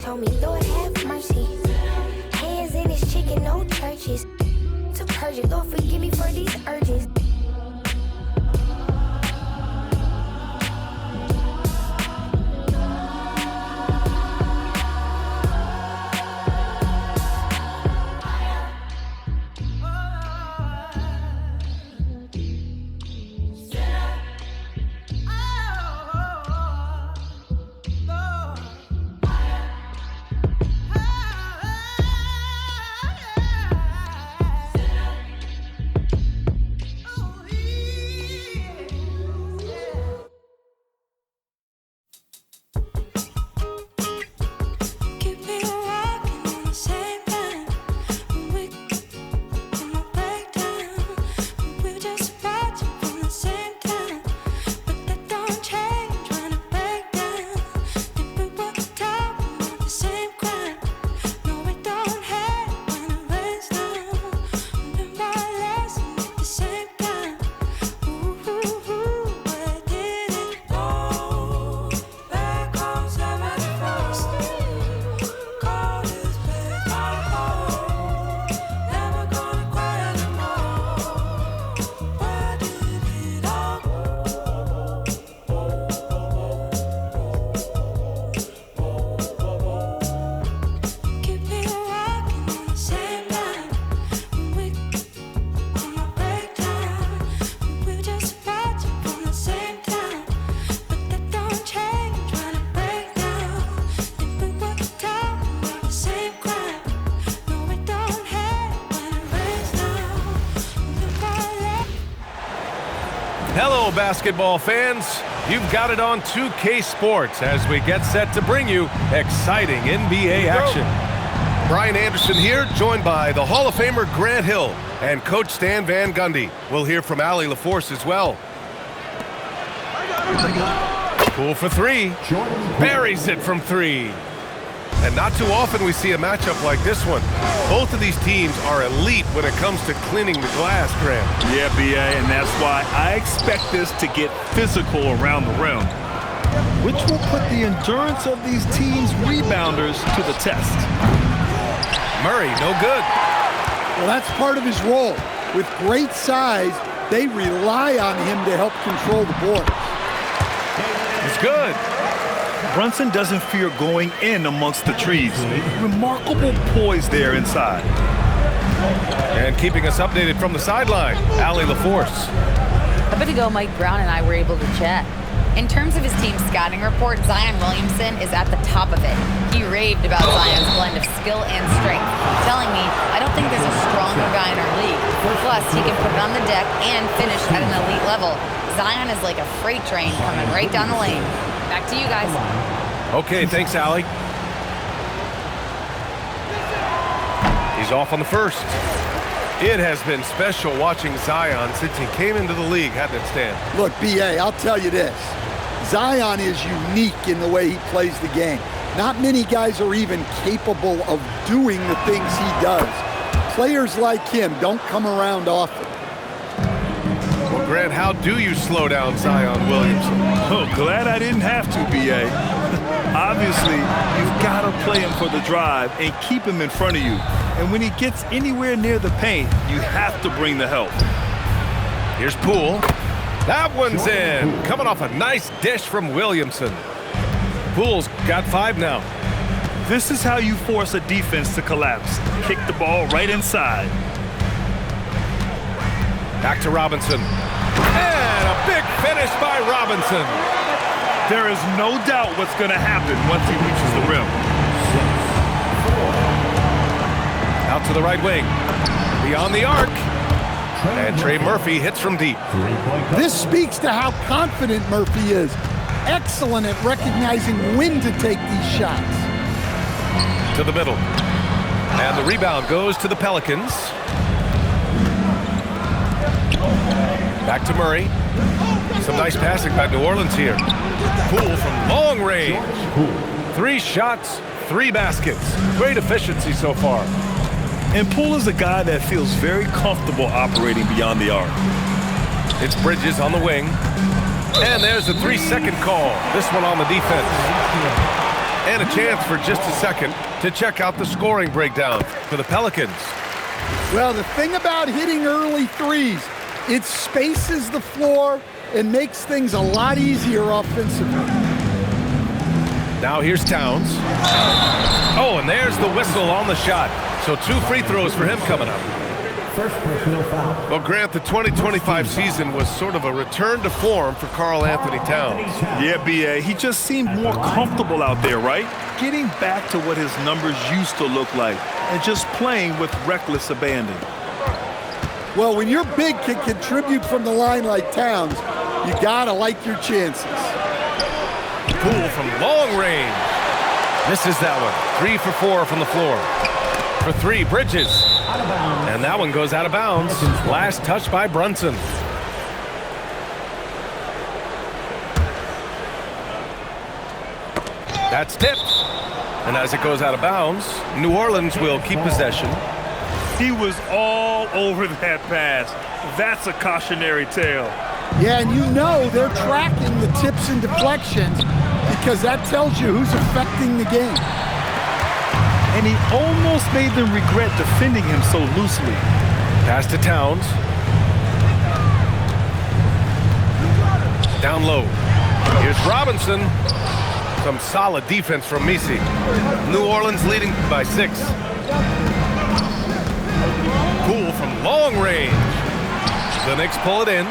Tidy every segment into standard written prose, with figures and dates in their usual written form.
Told me, Lord have mercy. Hands in his chicken, no churches. To purge it, Lord forgive me for these urges. Hello, basketball fans. You've got it on 2K Sports as we get set to bring you exciting NBA action. Brian Anderson here, joined by the Hall of Famer Grant Hill and Coach Stan Van Gundy. We'll hear from Allie LaForce as well. Poole for three. Buries it from three. And not too often we see a matchup like this one. Both of these teams are elite when it comes to cleaning the glass, Grant. Yeah, B.A., and that's why I expect this to get physical around the rim, which will put the endurance of these teams' rebounders to the test. Murray, no good. Well, that's part of his role. With great size, they rely on him to help control the board. It's good. Brunson doesn't fear going in amongst the trees. Remarkable poise there inside. And keeping us updated from the sideline, Allie LaForce. A bit ago, Mike Brown and I were able to chat. In terms of his team's scouting report, Zion Williamson is at the top of it. He raved about Zion's blend of skill and strength, telling me, I don't think there's a stronger guy in our league. Plus, he can put it on the deck and finish at an elite level. Zion is like a freight train coming right down the lane. Back to you guys. Okay, thanks, Allie. He's off on the first. It has been special watching Zion since he came into the league, hasn't it, Stan? Look, B.A., I'll tell you this. Zion is unique in the way he plays the game. Not many guys are even capable of doing the things he does. Players like him don't come around often. Well, Grant, how do you slow down Zion Williamson? Oh, glad I didn't have to, B.A. Obviously, you've got to play him for the drive and keep him in front of you. And when he gets anywhere near the paint, you have to bring the help. Here's Poole. That one's in. Coming off a nice dish from Williamson. Poole's got 5 now. This is how you force a defense to collapse. Kick the ball right inside. Back to Robinson. And a big finish by Robinson. There is no doubt what's going to happen once he reaches the rim. Out to the right wing. Beyond the arc. And Trey Murphy hits from deep. This speaks to how confident Murphy is. Excellent at recognizing when to take these shots. To the middle. And the rebound goes to the Pelicans. Back to Murray. Some nice passing by New Orleans here. Poole from long range. 3 shots, 3 baskets. Great efficiency so far. And Poole is a guy that feels very comfortable operating beyond the arc. It's Bridges on the wing. And there's the 3-second call. This one on the defense. And a chance for just a second to check out the scoring breakdown for the Pelicans. Well, the thing about hitting early threes, it spaces the floor and makes things a lot easier offensively. Now here's Towns. Oh, and there's the whistle on the shot. So 2 free throws for him coming up. First personal foul. Well, Grant, the 2025 season was sort of a return to form for Karl Anthony Towns. Yeah, B.A., he just seemed more comfortable out there, right? Getting back to what his numbers used to look like and just playing with reckless abandon. Well, when your big can contribute from the line like Towns, you gotta like your chances. Poole from long range. Misses that one. 3 for 4 from the floor. For 3, Bridges. And that one goes out of bounds. Last touch by Brunson. That's tipped. And as it goes out of bounds, New Orleans will keep possession. He was all over that pass. That's a cautionary tale. Yeah, and you know they're tracking the tips and deflections because that tells you who's affecting the game. And he almost made them regret defending him so loosely. Pass to Towns. Down low. Here's Robinson. Some solid defense from Misi. New Orleans leading by 6. Poole from long range. The Knicks pull it in.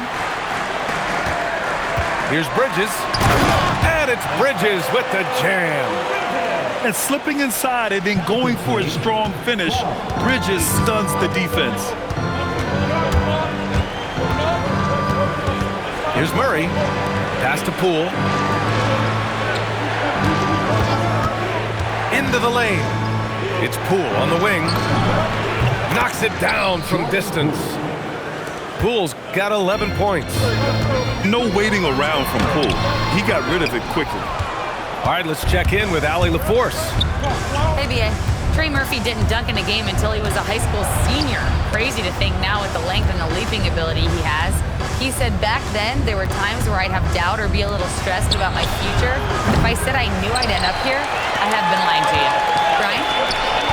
Here's Bridges. And it's Bridges with the jam. And slipping inside and then going for a strong finish, Bridges stuns the defense. Here's Murray. Pass to Poole. Into the lane. It's Poole on the wing. Knocks it down from distance. Poole's got 11 points. No waiting around from Poole. He got rid of it quickly. All right, let's check in with Allie LaForce. Hey, B.A. Trey Murphy didn't dunk in a game until he was a high school senior. Crazy to think now with the length and the leaping ability he has. He said back then there were times where I'd have doubt or be a little stressed about my future. If I said I knew I'd end up here, I have been lying to you. Brian?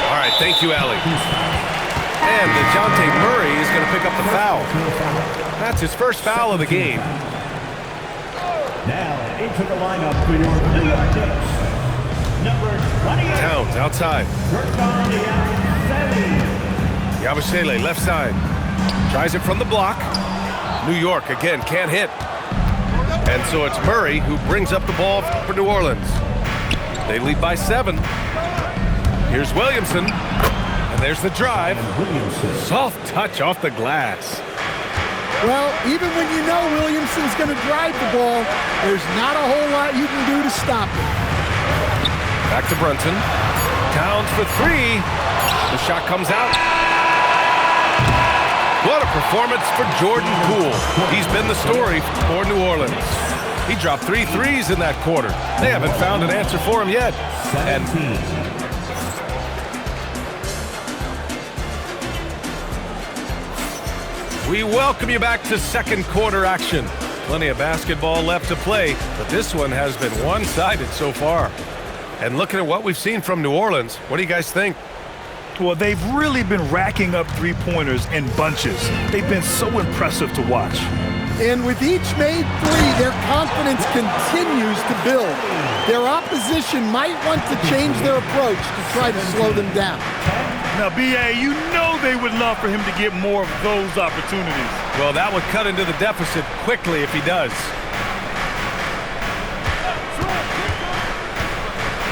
All right, thank you, Allie. And DeJounte Murray is going to pick up the foul. That's his first foul of the game. Now into the lineup for your New York Knicks. Number 28. Towns outside. Yabusele left side. Tries it from the block. New York again can't hit. And so it's Murray who brings up the ball for New Orleans. They lead by 7. Here's Williamson. And there's the drive. Soft touch off the glass. Well, even when you know Williamson's going to drive the ball, there's not a whole lot you can do to stop it. Back to Brunson. Towns for 3. The shot comes out. What a performance for Jordan Poole. He's been the story for New Orleans. He dropped 3 threes in that quarter. They haven't found an answer for him yet. And we welcome you back to second quarter action. Plenty of basketball left to play, but this one has been one-sided so far. And looking at what we've seen from New Orleans, what do you guys think? Well, they've really been racking up three-pointers in bunches. They've been so impressive to watch. And with each made 3, their confidence continues to build. Their opposition might want to change their approach to try to slow them down. Now, B.A., you know they would love for him to get more of those opportunities. Well, that would cut into the deficit quickly if he does.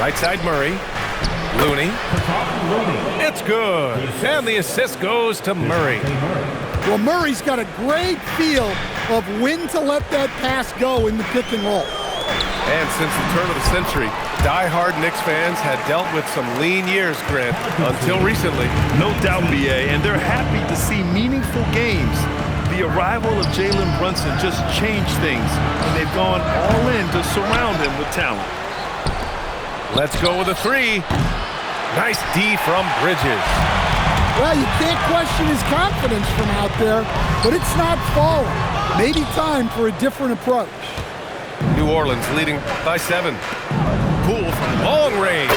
Right side Murray. Looney. It's good. And the assist goes to Murray. Well, Murray's got a great feel of when to let that pass go in the pick and roll. And since the turn of the century, die-hard Knicks fans had dealt with some lean years, Grant, until recently. No doubt, B.A., and they're happy to see meaningful games. The arrival of Jalen Brunson just changed things, and they've gone all in to surround him with talent. Let's go with a 3. Nice D from Bridges. Well, you can't question his confidence from out there, but it's not falling. Maybe time for a different approach. New Orleans leading by 7. Poole from long range.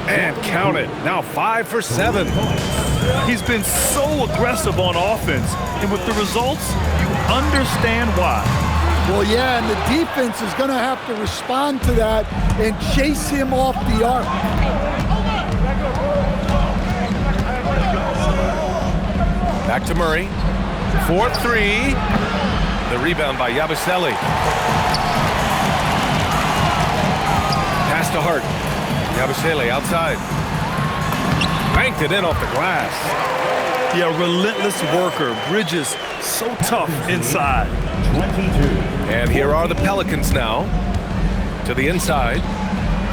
And count it. Now 5 for 7. He's been so aggressive on offense, and with the results, you understand why. Well, yeah, and the defense is going to have to respond to that and chase him off the arc. Back to Murray. 4-3. The rebound by Yabusele. Pass to Hart. Yabusele outside. Banked it in off the glass. Yeah, relentless worker. Bridges so tough inside. 22. And here are the Pelicans now. To the inside.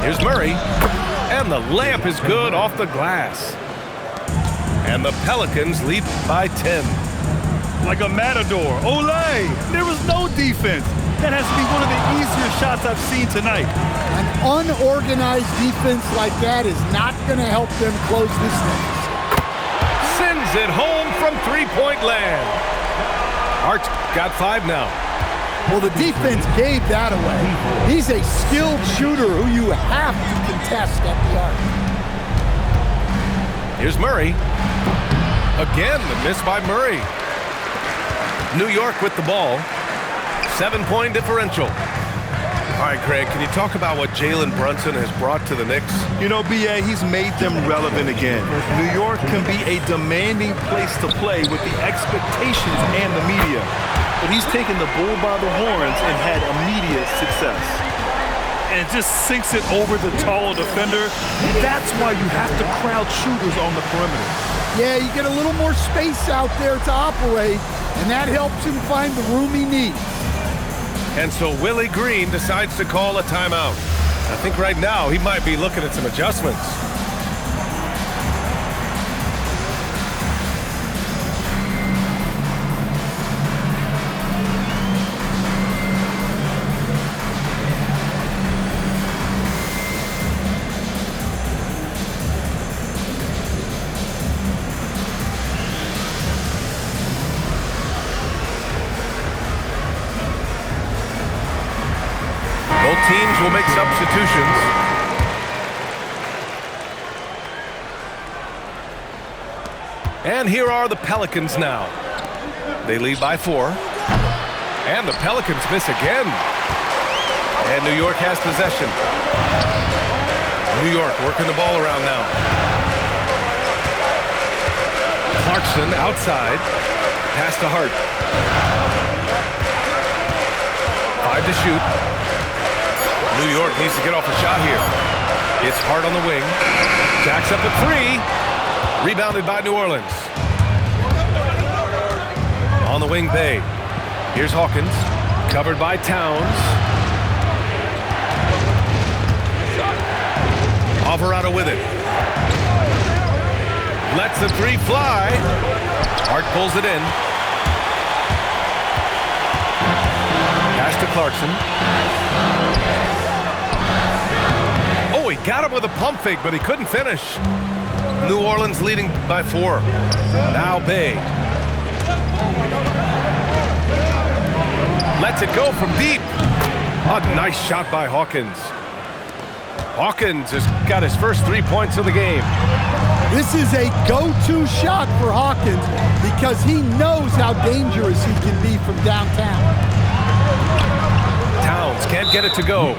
Here's Murray. And the layup is good off the glass. And the Pelicans lead by 10. Like a matador. Olay! There was no defense. That has to be one of the easier shots I've seen tonight. An unorganized defense like that is not going to help them close this thing. Sends it home from three-point land. Hart's got 5 now. Well, the defense gave that away. He's a skilled shooter who you have to contest at the arc. Here's Murray. Again, the miss by Murray. New York with the ball. 7-point differential. All right, Craig, can you talk about what Jalen Brunson has brought to the Knicks? You know, B.A., he's made them relevant again. New York can be a demanding place to play with the expectations and the media. But he's taken the bull by the horns and had immediate success. And just sinks it over the taller defender. That's why you have to crowd shooters on the perimeter. Yeah, you get a little more space out there to operate, and that helps him find the room he needs. And so Willie Green decides to call a timeout. I think right now he might be looking at some adjustments. Both teams will make substitutions. And here are the Pelicans now. They lead by 4. And the Pelicans miss again. And New York has possession. New York working the ball around now. Clarkson outside. Pass to Hart. 5 to shoot. New York needs to get off a shot here. It's Hart on the wing. Jacks up at 3. Rebounded by New Orleans. On the wing, Bay. Here's Hawkins. Covered by Towns. Alvarado with it. Lets the 3 fly. Hart pulls it in. Pass to Clarkson. He got him with a pump fake, but he couldn't finish. New Orleans leading by 4. Now Bay. Lets it go from deep. A nice shot by Hawkins. Hawkins has got his first 3 points of the game. This is a go-to shot for Hawkins because he knows how dangerous he can be from downtown. Towns can't get it to go.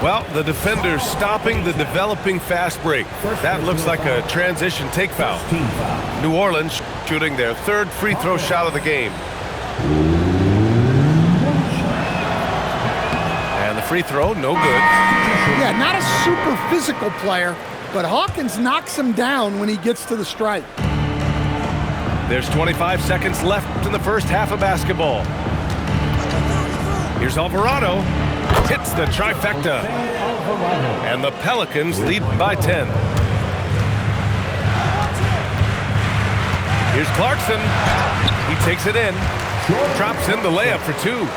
Well, the defender's stopping the developing fast break. That looks like a transition take foul. New Orleans shooting their 3rd free throw shot of the game. And the free throw, no good. Yeah, not a super physical player, but Hawkins knocks him down when he gets to the stripe. There's 25 seconds left in the first half of basketball. Here's Alvarado. Hits the trifecta. And the Pelicans lead by 10. Here's Clarkson. He takes it in. Drops in the layup for 2.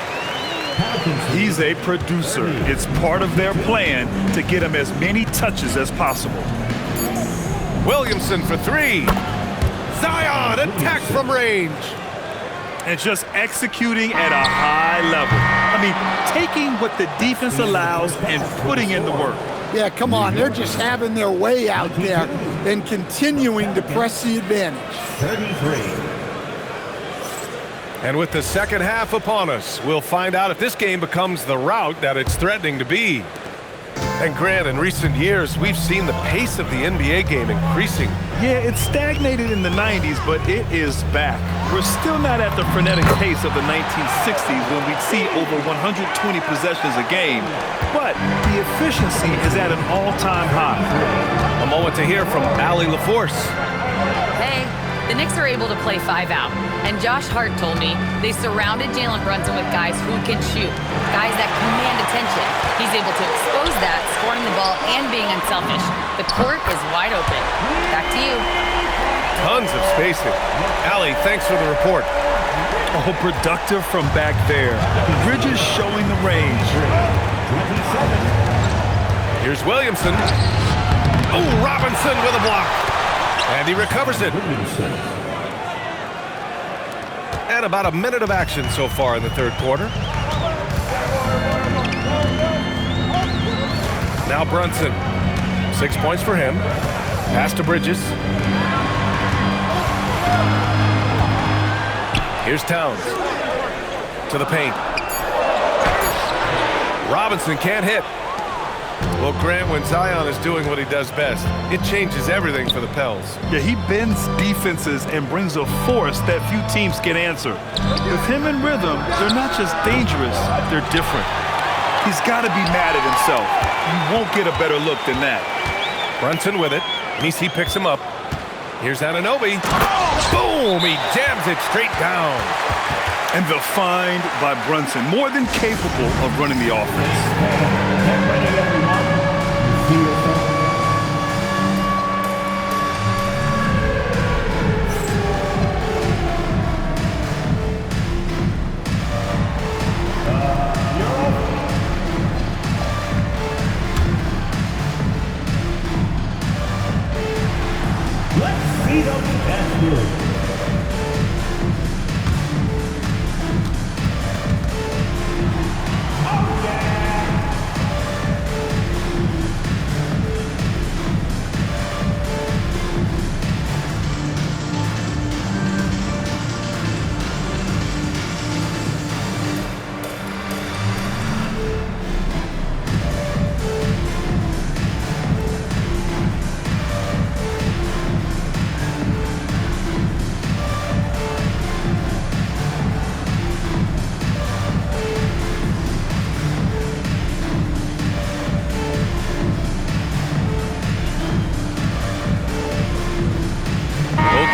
He's a producer. It's part of their plan to get him as many touches as possible. Williamson for 3. Zion attacks from range. And just executing at a high level. I mean, taking what the defense allows and putting in the work. Yeah, come on. They're just having their way out there and continuing to press the advantage. 33. And with the second half upon us, we'll find out if this game becomes the rout that it's threatening to be. And Grant, in recent years, we've seen the pace of the NBA game increasing. Yeah, it stagnated in the 90s, but it is back. We're still not at the frenetic pace of the 1960s when we'd see over 120 possessions a game, but the efficiency is at an all-time high. A moment to hear from Allie LaForce. Hey, the Knicks are able to play 5 out, and Josh Hart told me they surrounded Jalen Brunson with guys who can shoot, guys that command attention. He's able to expose that, scoring the ball and being unselfish. The court is wide open. Back to you. Tons of spacing. Allie, thanks for the report. Oh, productive from back there. Bridges showing the range. 27. Here's Williamson. Oh, Robinson with a block. And he recovers it. And about a minute of action so far in the third quarter. Now Brunson. 6 points for him. Pass to Bridges. Here's Towns. To the paint. Robinson can't hit. Well, Grant, when Zion is doing what he does best, it changes everything for the Pels. Yeah, he bends defenses and brings a force that few teams can answer. With him in rhythm, they're not just dangerous, they're different. He's got to be mad at himself. You won't get a better look than that. Brunson with it. Nisi picks him up. Here's Anunoby. Boom! He jams it straight down. And the find by Brunson, more than capable of running the offense. Get ready, everyone. See you soon. Let's see them best move.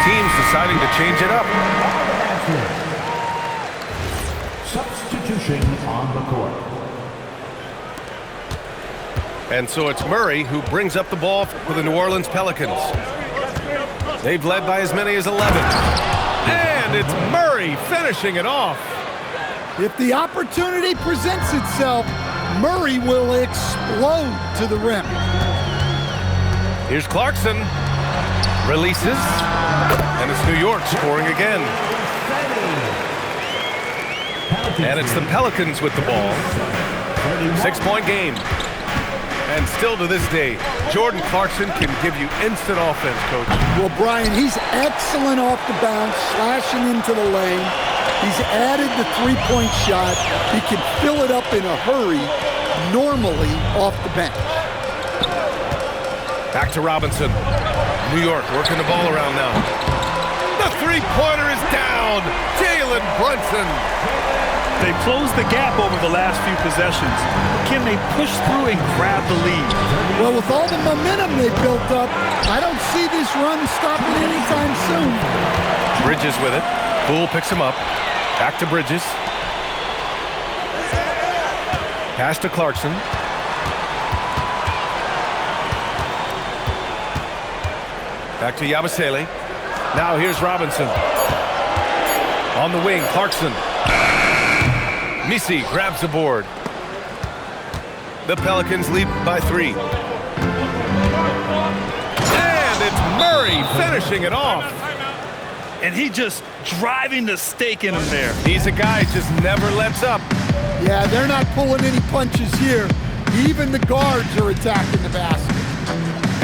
Teams deciding to change it up. Substitution on the court. And so it's Murray who brings up the ball for the New Orleans Pelicans. They've led by as many as 11. And it's Murray finishing it off. If the opportunity presents itself, Murray will explode to the rim. Here's Clarkson. Releases. And it's New York scoring again. And it's the Pelicans with the ball. 6-point game. And still to this day, Jordan Clarkson can give you instant offense, Coach. Well, Brian, he's excellent off the bounce, slashing into the lane. He's added the three-point shot. He can fill it up in a hurry, normally off the bench. Back to Robinson. New York working the ball around now. The three-pointer is down. Jalen Brunson. They've closed the gap over the last few possessions. Can they push through and grab the lead? Well, with all the momentum they built up, I don't see this run stopping anytime soon. Bridges with it. Poole picks him up. Back to Bridges. Pass to Clarkson. Back to Yabusele. Now here's Robinson. On the wing, Clarkson. Nisi grabs the board. The Pelicans lead by 3. And it's Murray finishing it off. And he just driving the stake in him there. He's a guy who just never lets up. Yeah, they're not pulling any punches here. Even the guards are attacking the basket.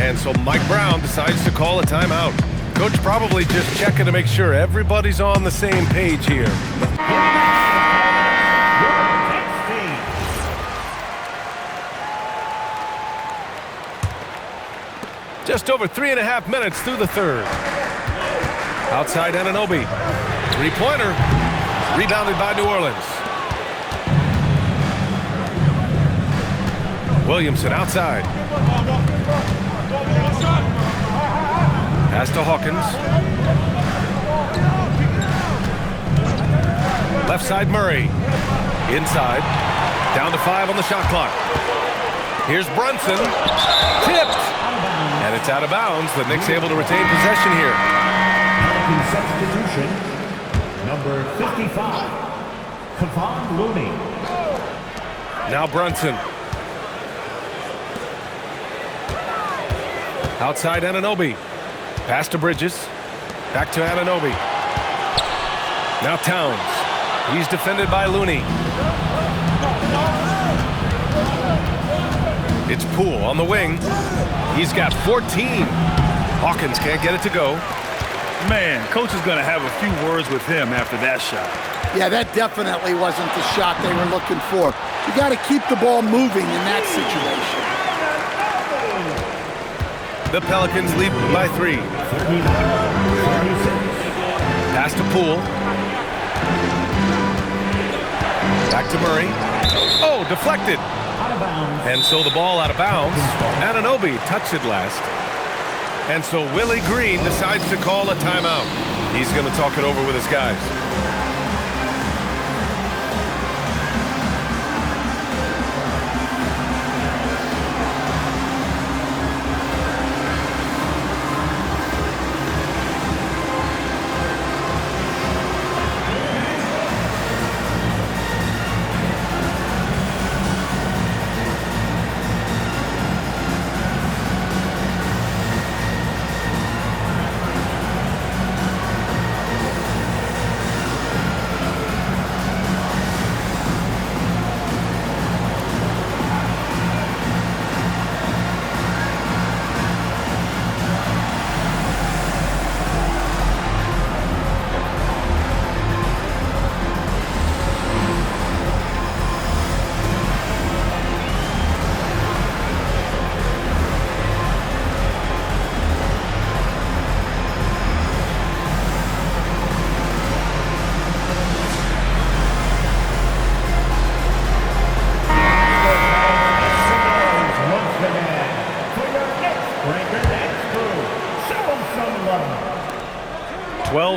And so Mike Brown decides to call a timeout. Coach probably just checking to make sure everybody's on the same page here. Just over 3.5 minutes through the third. Outside Anunoby. Three-pointer. Rebounded by New Orleans. Williamson outside. Pass to Hawkins. Left side Murray. Inside. Down to 5 on the shot clock. Here's Brunson. Tipped. And it's out of bounds. The Knicks able to retain possession here. Substitution, number 55, Kevon Looney. Now Brunson. Outside Anunoby. Pass to Bridges. Back to Anunoby. Now Towns. He's defended by Looney. It's Poole on the wing. He's got 14. Hawkins can't get it to go. Man, coach is going to have a few words with him after that shot. Yeah, that definitely wasn't the shot they were looking for. You got to keep the ball moving in that situation. The Pelicans lead by 3. Pass to Poole. Back to Murray. Oh, deflected. And so the ball out of bounds. Anunoby touched it last. And so Willie Green decides to call a timeout. He's going to talk it over with his guys.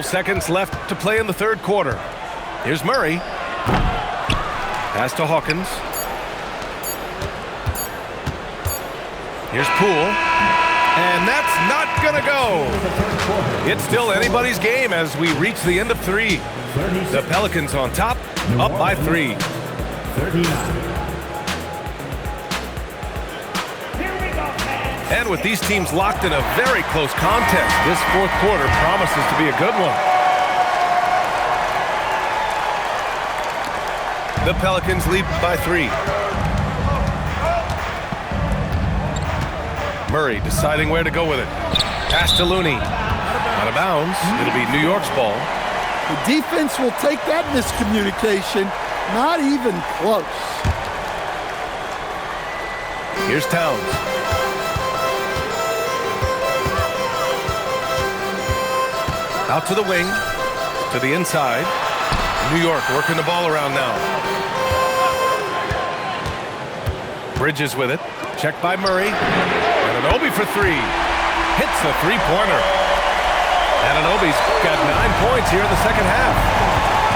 Seconds left to play in the third quarter. Here's Murray. Pass to Hawkins. Here's Poole. And that's not gonna go. It's still anybody's game as we reach the end of 3. The Pelicans on top, up by 3. 39. And with these teams locked in a very close contest, this fourth quarter promises to be a good one. The Pelicans lead by 3. Murray deciding where to go with it. Pass to Looney. Out of bounds. It'll be New York's ball. The defense will take that miscommunication. Not even close. Here's Towns. Out to the wing, to the inside. New York working the ball around now. Bridges with it. Checked by Murray. Anunoby for 3. Hits the three-pointer. Anunoby's got 9 points here in the second half.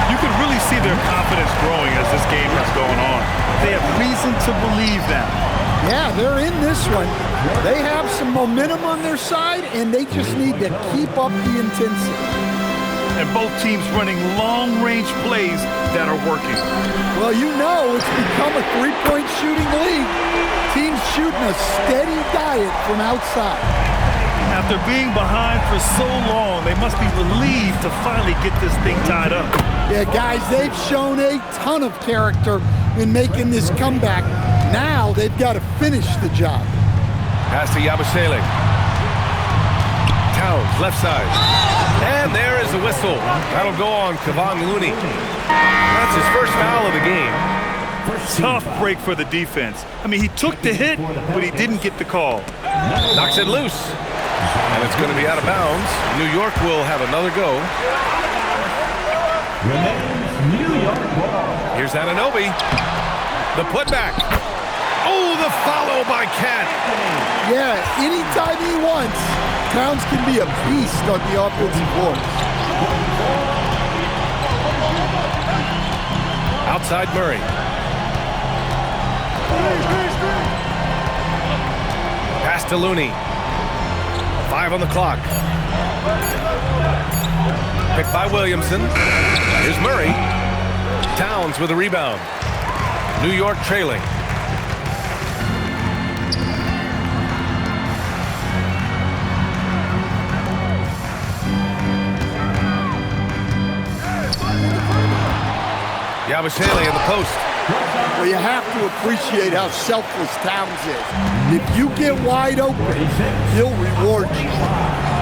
You can really see their confidence growing as this game is going on. They have reason to believe that. Yeah, they're in this one. They have some momentum on their side, and they just need to keep up the intensity. And both teams running long-range plays that are working. Well, you know it's become a three-point shooting league. Teams shooting a steady diet from outside. After being behind for so long, they must be relieved to finally get this thing tied up. Yeah, guys, they've shown a ton of character in making this comeback. Now they've got to finish the job. Pass to Yabusele. Towns, left side. And there is the whistle. That'll go on Kevon Looney. That's his first foul of the game. Tough break for the defense. I mean, he took the hit, but he didn't get the call. Knocks it loose. And it's going to be out of bounds. New York will have another go. New York ball. Here's Anunoby. The putback. Oh, the follow by Cat. Yeah, anytime he wants, Towns can be a beast on the offensive boards. Outside Murray. Pass to Looney. 5 on the clock. Picked by Williamson. Here's Murray. Towns with a rebound. New York trailing. Yabusele in the post. Well, you have to appreciate how selfless Towns is. If you get wide open, he'll reward you.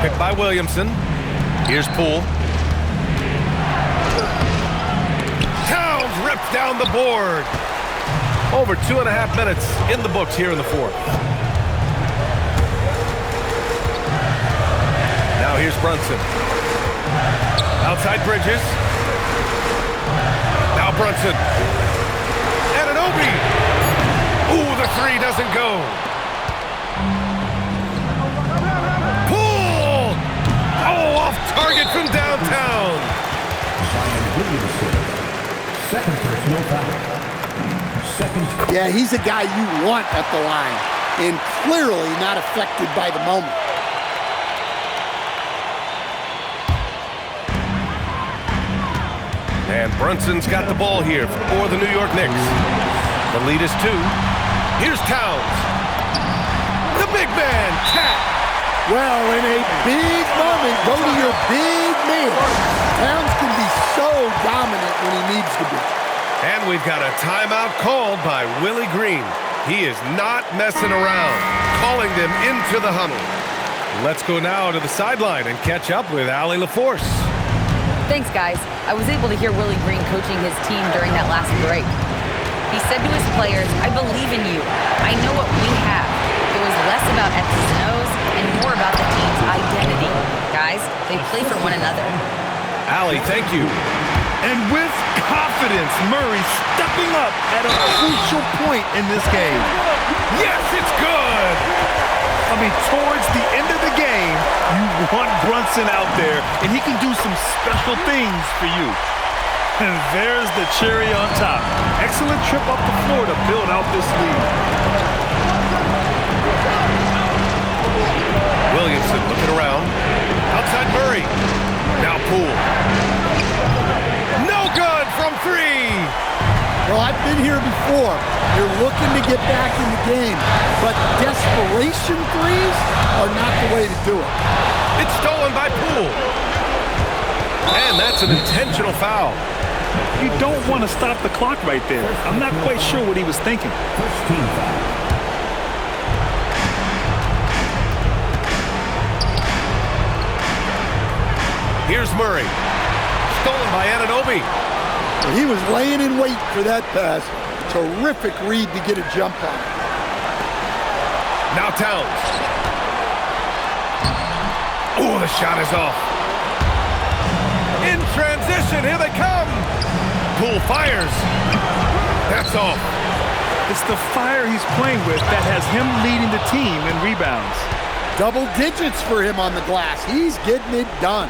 Picked by Williamson. Here's Poole. Towns rips down the board. Over 2.5 minutes in the books here in the fourth. Now here's Brunson. Outside Bridges. Now Brunson. Anunoby. Ooh, the three doesn't go. Poole. Oh, off target from downtown. Second personal foul. Second. Yeah, he's a guy you want at the line, and clearly not affected by the moment. And Brunson's got the ball here for the New York Knicks. The lead is 2. Here's Towns. The big man, Cat. Well, in a big moment, go to your big man. Towns can be so dominant when he needs to be. And we've got a timeout called by Willie Green. He is not messing around, calling them into the huddle. Let's go now to the sideline and catch up with Allie LaForce. Thanks, guys. I was able to hear Willie Green coaching his team during that last break. He said to his players, "I believe in you. I know what we have." It was less about X's and O's and more about the team's identity. Guys, they play for one another. Allie, thank you. And with confidence, Murray stepping up at a crucial point in this game. Yes, it's good. I mean, towards the end of the game, you want Brunson out there, and he can do some special things for you. And there's the cherry on top. Excellent trip up the floor to build out this lead. Williamson looking around. Outside Murray. Now Poole. No good from 3. Well, I've been here before. You're looking to get back in the game, but desperation threes are not the way to do it. It's stolen by Poole. And that's an intentional foul. You don't want to stop the clock right there. I'm not quite sure what he was thinking. First team foul. Here's Murray. Stolen by Anunoby. He was laying in wait for that pass. Terrific read to get a jump on. Now Towns. Oh, the shot is off. In transition, here they come. Poole fires. That's off. It's the fire he's playing with that has him leading the team in rebounds. Double digits for him on the glass. He's getting it done.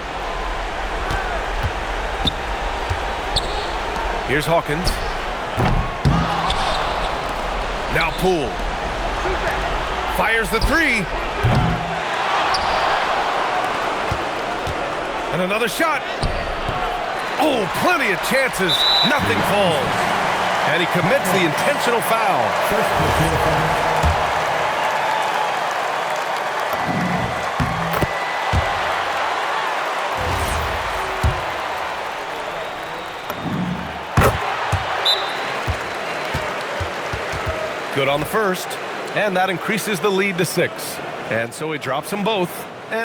Here's Hawkins. Now Poole. Fires the 3. And another shot. Oh, plenty of chances. Nothing falls. And he commits the intentional foul. First personal foul. Good Good on the first, and that increases the lead to 6. And so he drops them both.